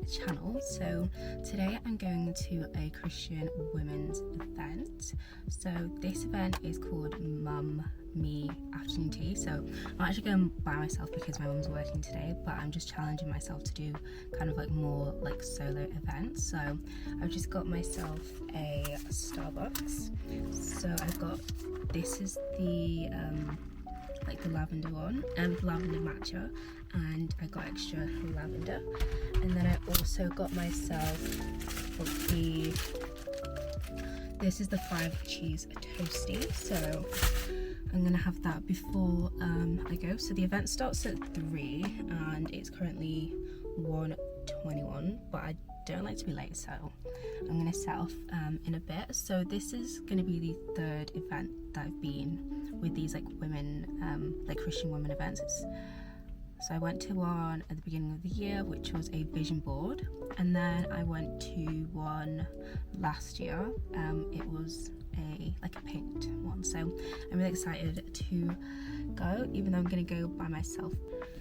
the channel. So today I'm going to a Christian women's event. So this event is called Mum Me Afternoon Tea. So I'm actually going by myself because my mum's working today, but I'm just challenging myself to do kind of like more like solo events. So I've just got myself a Starbucks. So I've got, this is the like the lavender one, lavender matcha, and I got extra lavender. And then I also got myself this is the 5 cheese toasty. So I'm gonna have that before I go. So the event starts at 3 and it's currently 1:21, but I don't like to be late, so I'm gonna set off in a bit. So this is gonna be the 3rd event that I've been with these like women, like Christian women events. So I went to one at the beginning of the year, which was a vision board, and then I went to one last year. It was a paint one, so I'm really excited to go, even though I'm gonna go by myself.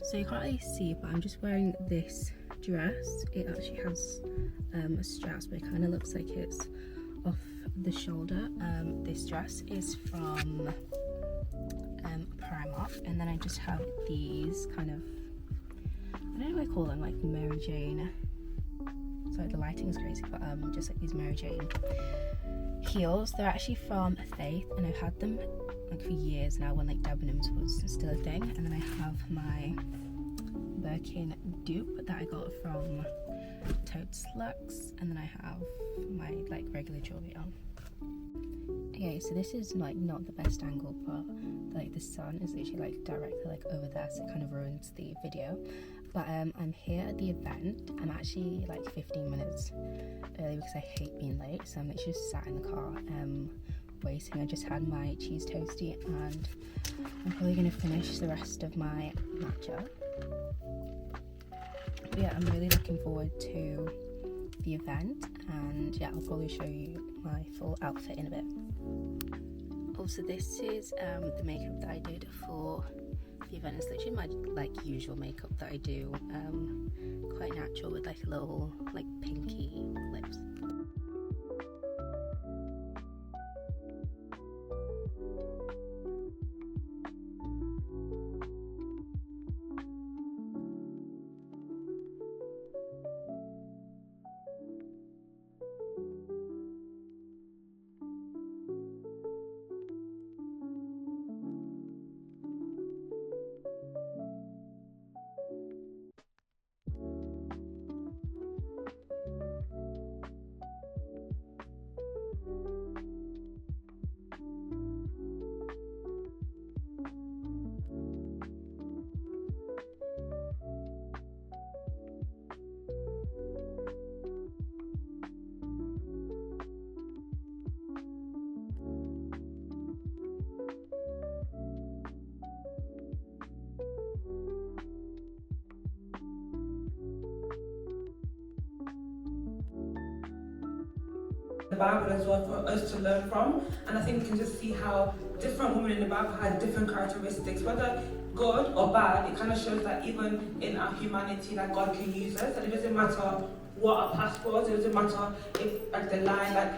So you can't really see, but I'm just wearing this dress. It actually has a straps, but it kind of looks like it's off the shoulder. This dress is from Primark, and then I just have these kind of, I don't know what I call them, like Mary Jane, sorry the lighting is crazy, but just like these Mary Jane heels. They're actually from Faith, and I've had them like for years now, when like Debenhams was still a thing. And then I have my Birkin dupe that I got from Toad Slacks, and then I have my like regular jewelry on. Okay, so this is like not the best angle, but like the sun is literally like directly like over there, so it kind of ruins the video. But I'm here at the event. I'm actually like 15 minutes early because I hate being late, so I'm literally just sat in the car waiting. I just had my cheese toasty, and I'm probably going to finish the rest of my matcha. But yeah, I'm really looking forward to the event, and yeah, I'll probably show you my full outfit in a bit. Also, this is the makeup that I did for the event. It's literally my like usual makeup that I do, quite natural, with like a little like pinky lips. The Bible as well for us to learn from, and I think we can just see how different women in the Bible had different characteristics, whether good or bad. It kind of shows that even in our humanity, that God can use us, and it doesn't matter what our past was. It doesn't matter if like the line, like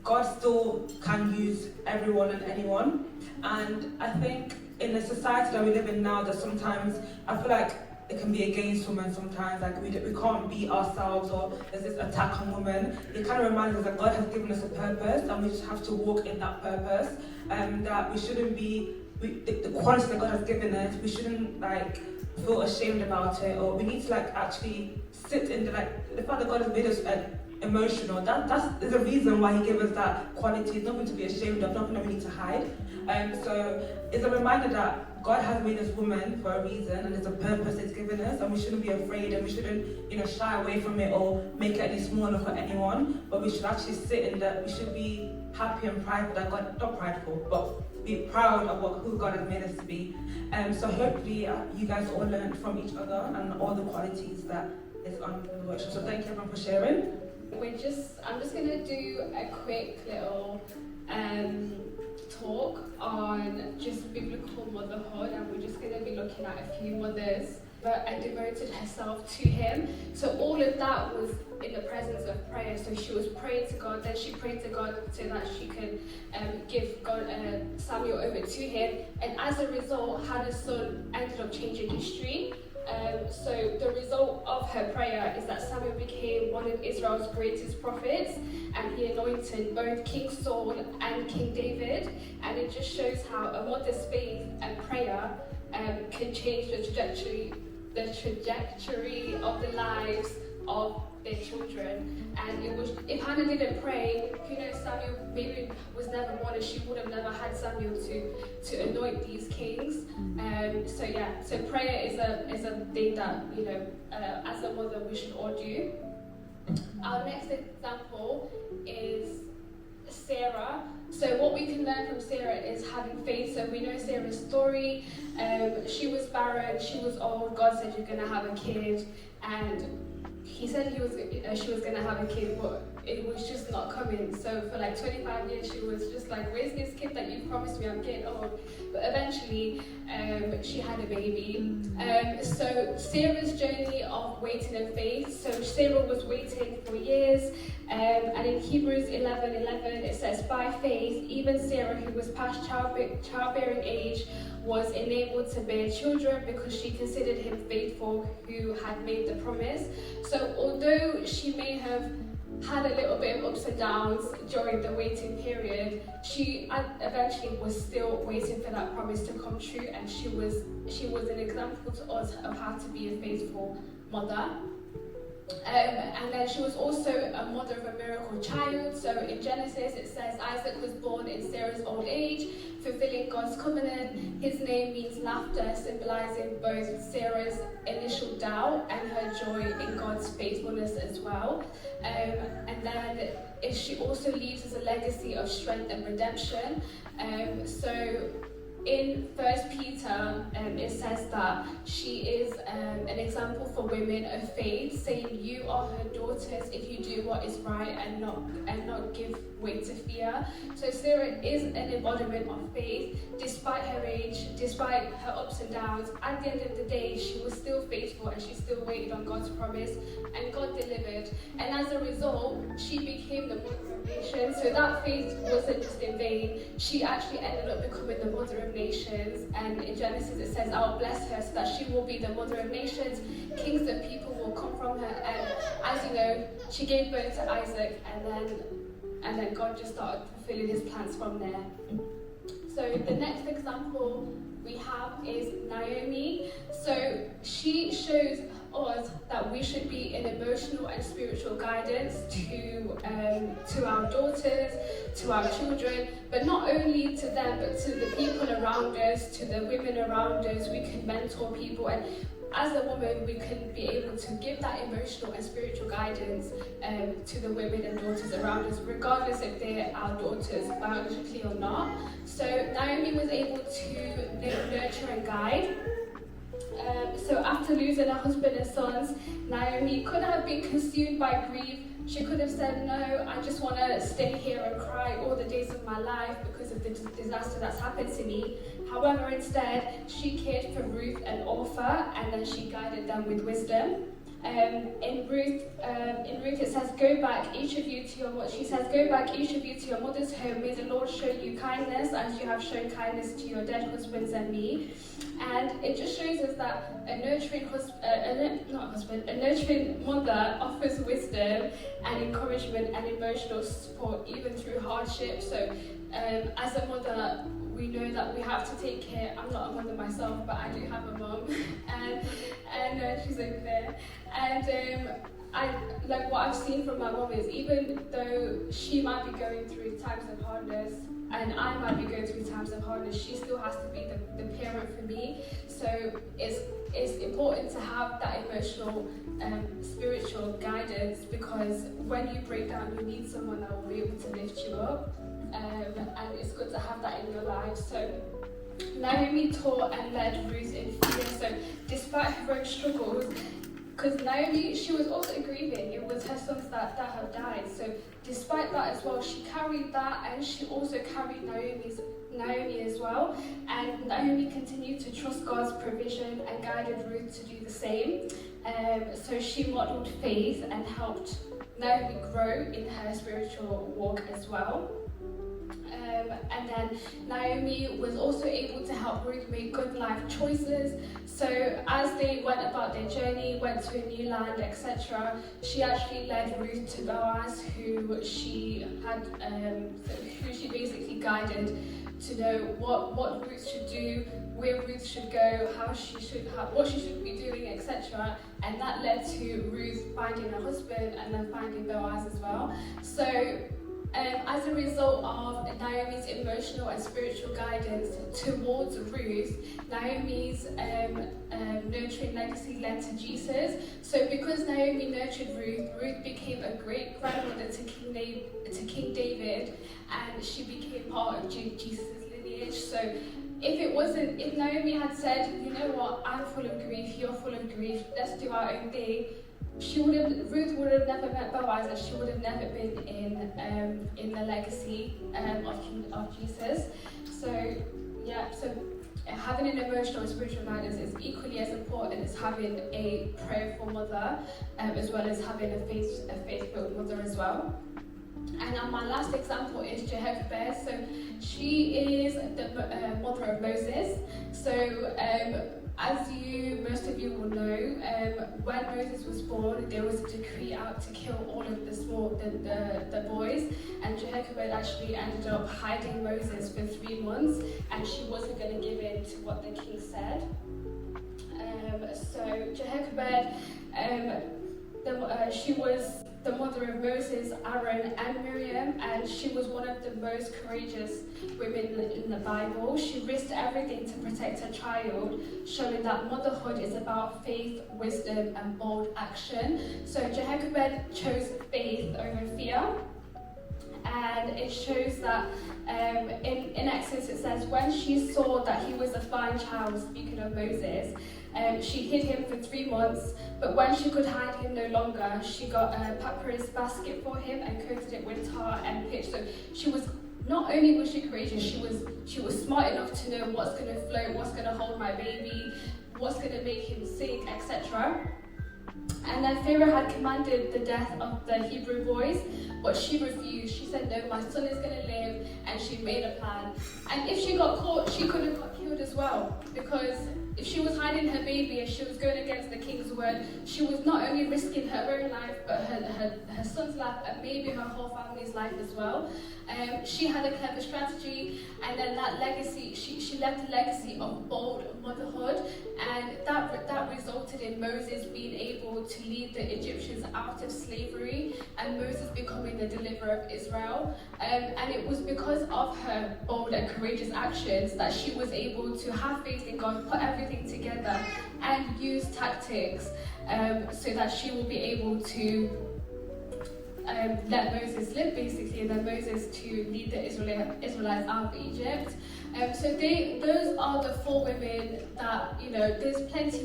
God still can use everyone and anyone. And I think in the society that we live in now, that sometimes I feel like it can be against women sometimes, like we can't be ourselves, or there's this attack on women. It kind of reminds us that God has given us a purpose, and we just have to walk in that purpose, that we shouldn't be, the quality that God has given us, we shouldn't like feel ashamed about it, or we need to like actually sit in the fact that God has made us emotional. There's a reason why He gave us that quality. It's nothing to be ashamed of, nothing that we need to hide. So it's a reminder that God has made us women for a reason, and there's a purpose it's given us, and we shouldn't be afraid, and we shouldn't, shy away from it or make it any smaller for anyone. But we should actually sit in that. We should be happy and prideful that God, not prideful, but be proud of who God has made us to be. So hopefully you guys all learned from each other and all the qualities that is on the workshop. So thank you everyone for sharing. I'm just gonna do a quick little talk on just biblical motherhood, and we're just going to be looking at a few mothers devoted herself to him. So all of that was in the presence of prayer. So she was praying to God, then she prayed to God so that she could give God Samuel over to him. And as a result, Hannah's son ended up changing history. So the result of her prayer is that Samuel became one of Israel's greatest prophets, and he anointed both King Saul and King David. And it just shows how a mother's faith and prayer can change the trajectory of the lives of their children. And it was, if Hannah didn't pray, Samuel maybe was never born, and she would have never had Samuel to anoint these kings. So prayer is a thing that as a mother we should all do. Our next example is Sarah. So what we can learn from Sarah is having faith. So we know Sarah's story. She was barren, she was old. God said, you're going to have a kid, and he said she was going to have a kid, but it was just not coming. So for like 25 years she was just like, where's this kid that you promised me? I'm getting old. But eventually she had a baby. So Sarah's journey of waiting in faith. So Sarah was waiting for years, and in Hebrews 11:11 it says, by faith even Sarah, who was past childbearing age, was enabled to bear children because she considered him faithful who had made the promise. So although she may have had a little bit of ups and downs during the waiting period, she eventually was still waiting for that promise to come true, and she was an example to us of how to be a faithful mother. And then she was also a mother of a miracle child. So in Genesis it says Isaac was born in Sarah's old age, fulfilling God's covenant. His name means laughter, symbolizing both Sarah's initial doubt and her joy in God's faithfulness as well. And then she also leaves as a legacy of strength and redemption. So in 1 Peter, it says that she is an example for women of faith, saying you are her daughters if you do what is right and not give way to fear. So Sarah is an embodiment of faith, despite her age, despite her ups and downs. At the end of the day, she was still faithful and she still waited on God's promise, and God delivered. And as a result, she became the mother of nations. So that faith wasn't just in vain. She actually ended up becoming the mother of nations. And in Genesis it says, I'll bless her so that she will be the mother of nations. Kings of people will come from her. And as you know, she gave birth to Isaac, and then God just started fulfilling his plans from there. So the next example we have is Naomi. So she shows us that we should be an emotional and spiritual guidance to our daughters, to our children, but not only to them, but to the people around us, to the women around us. We can mentor people, and as a woman, we can be able to give that emotional and spiritual guidance to the women and daughters around us, regardless if they're our daughters biologically or not. So Naomi was able to nurture and guide. So after losing her husband and sons, Naomi could have been consumed by grief. She could have said, no, I just want to stay here and cry all the days of my life because of the disaster that's happened to me. However, instead, she cared for Ruth and Orpah, and then she guided them with wisdom. In Ruth it says, go back each of you to your mother's home. May the Lord show you kindness as you have shown kindness to your dead husbands and me. And it just shows us that a nurturing mother offers wisdom and encouragement and emotional support even through hardship. So as a mother, we know that we have to take care. I'm not a mother myself, but I do have a mom, and she's over there. And what I've seen from my mom is, even though she might be going through times of hardness, and I might be going through times of hardness, she still has to be the parent for me. So it's important to have that emotional, spiritual guidance, because when you break down, you need someone that will be able to lift you up. And it's good to have that in your life. So Naomi taught and led Ruth in fear. So despite her own struggles, because Naomi, she was also grieving. It was her sons that have died. So despite that as well, she carried that, and she also carried Naomi as well. And Naomi continued to trust God's provision and guided Ruth to do the same. So she modeled faith and helped Naomi grow in her spiritual walk as well. And then Naomi was also able to help Ruth make good life choices. So as they went about their journey, went to a new land, etc., she actually led Ruth to Boaz, who she basically guided to know what Ruth should do, where Ruth should go, what she should be doing, etc. And that led to Ruth finding a husband and then finding Boaz as well. So as a result of Naomi's emotional and spiritual guidance towards Ruth, Naomi's nurturing legacy led to Jesus. So because Naomi nurtured Ruth, Ruth became a great grandmother to King David, and she became part of Jesus' lineage. So if Naomi had said, you know what, I'm full of grief, you're full of grief, let's do our own thing, Ruth would have never met Boaz, and she would have never been in the legacy of Jesus. So having an emotional and spiritual guidance is equally as important as having a prayerful mother, as well as having a faith-filled mother as well. And my last example is Jochebed. So she is the mother of Moses. So as most of you will know, when Moses was born, there was a decree out to kill all of the boys, and Jochebed actually ended up hiding Moses for 3 months, and she wasn't going to give in to what the king said. So Jochebed, she was the mother of Moses, Aaron, and Miriam, and she was one of the most courageous women in the Bible. She risked everything to protect her child, showing that motherhood is about faith, wisdom, and bold action. So Jochebed chose faith over fear, and it shows that in Exodus it says, when she saw that he was a fine child, speaking of Moses, she hid him for 3 months, but when she could hide him no longer, she got a papyrus basket for him and coated it with tar and pitch. So she was, not only was she courageous, she was smart enough to know what's going to float, what's going to hold my baby, what's going to make him sink, etc. And then Pharaoh had commanded the death of the Hebrew boys, but she refused. She said, no, my son is going to live, and she made a plan. And if she got caught, she could have got killed as well, because if she was hiding her baby and she was going against the king's word, she was not only risking her own life, but her son's life, and maybe her whole family's life as well. She had a clever strategy, and then that legacy, she left a legacy of bold motherhood, and that resulted in Moses being able to lead the Egyptians out of slavery, and Moses becoming the deliverer of Israel. And it was because of her bold and courageous actions that she was able to have faith in God, put everything together, and use tactics so that she will be able to let Moses live, basically, and then Moses to lead the Israelites out of Egypt. So those are the 4 women that, there's plenty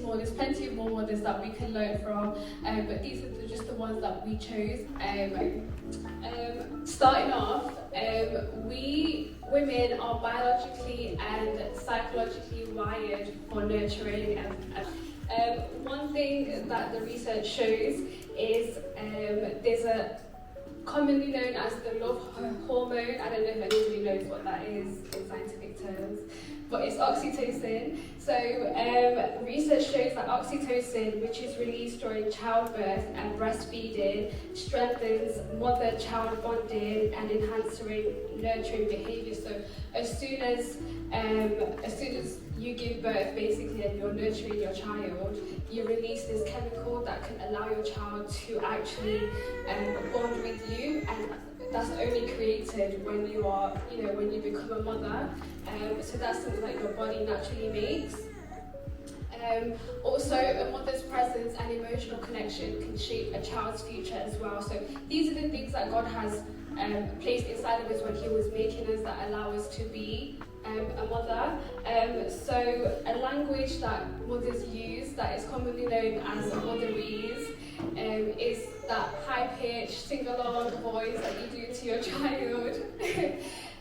more mothers that we can learn from, but these are just the ones that we chose. Starting off, we women are biologically and psychologically wired for nurturing. One thing that the research shows is there's a commonly known as the love hormone. I don't know if anybody knows what that is in scientific terms, but it's oxytocin. So research shows that oxytocin, which is released during childbirth and breastfeeding, strengthens mother-child bonding and enhances nurturing behaviour. So as soon as you give birth, basically, and you're nurturing your child, you release this chemical that can allow your child to actually bond with you, and that's only created when you are, when you become a mother. So that's something that your body naturally makes. Also, a mother's presence and emotional connection can shape a child's future as well. So these are the things that God has placed inside of us when He was making us, that allow us to be a mother. So a language that mothers use that is commonly known as motherese is that high-pitched sing-along voice that you do to your child.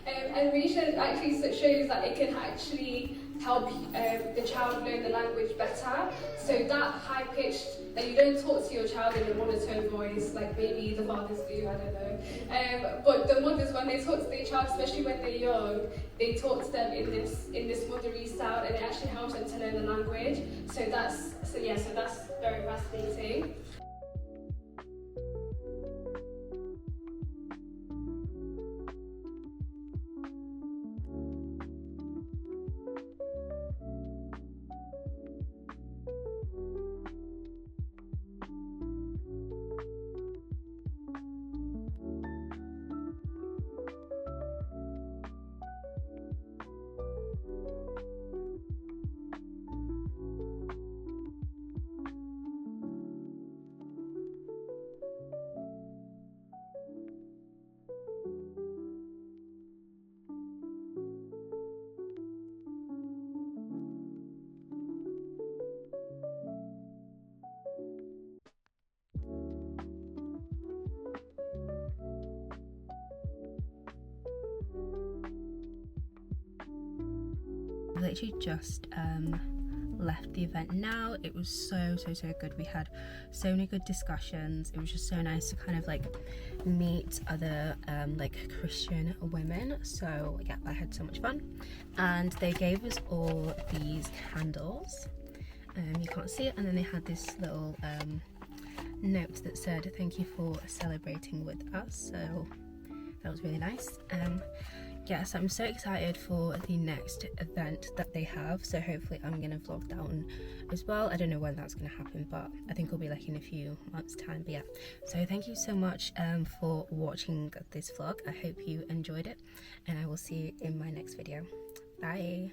And research actually shows that it can actually help the child learn the language better. So that high-pitched, that you don't talk to your child in a monotone voice, like maybe the fathers do, I don't know. But the mothers, when they talk to their child, especially when they're young, they talk to them in this motherese sound, and it actually helps them to learn the language. So that's very fascinating. Literally just left the event now. It was so good. We had so many good discussions. It was just so nice to kind of like meet other like Christian women. So yeah, I had so much fun. And they gave us all these candles. You can't see it, and then they had this little note that said thank you for celebrating with us. So that was really nice. Yes, I'm so excited for the next event that they have, so hopefully I'm going to vlog that one as well. I don't know when that's going to happen, but I think it'll be like in a few months time. But yeah, so thank you so much for watching this vlog. I hope you enjoyed it, and I will see you in my next video. Bye.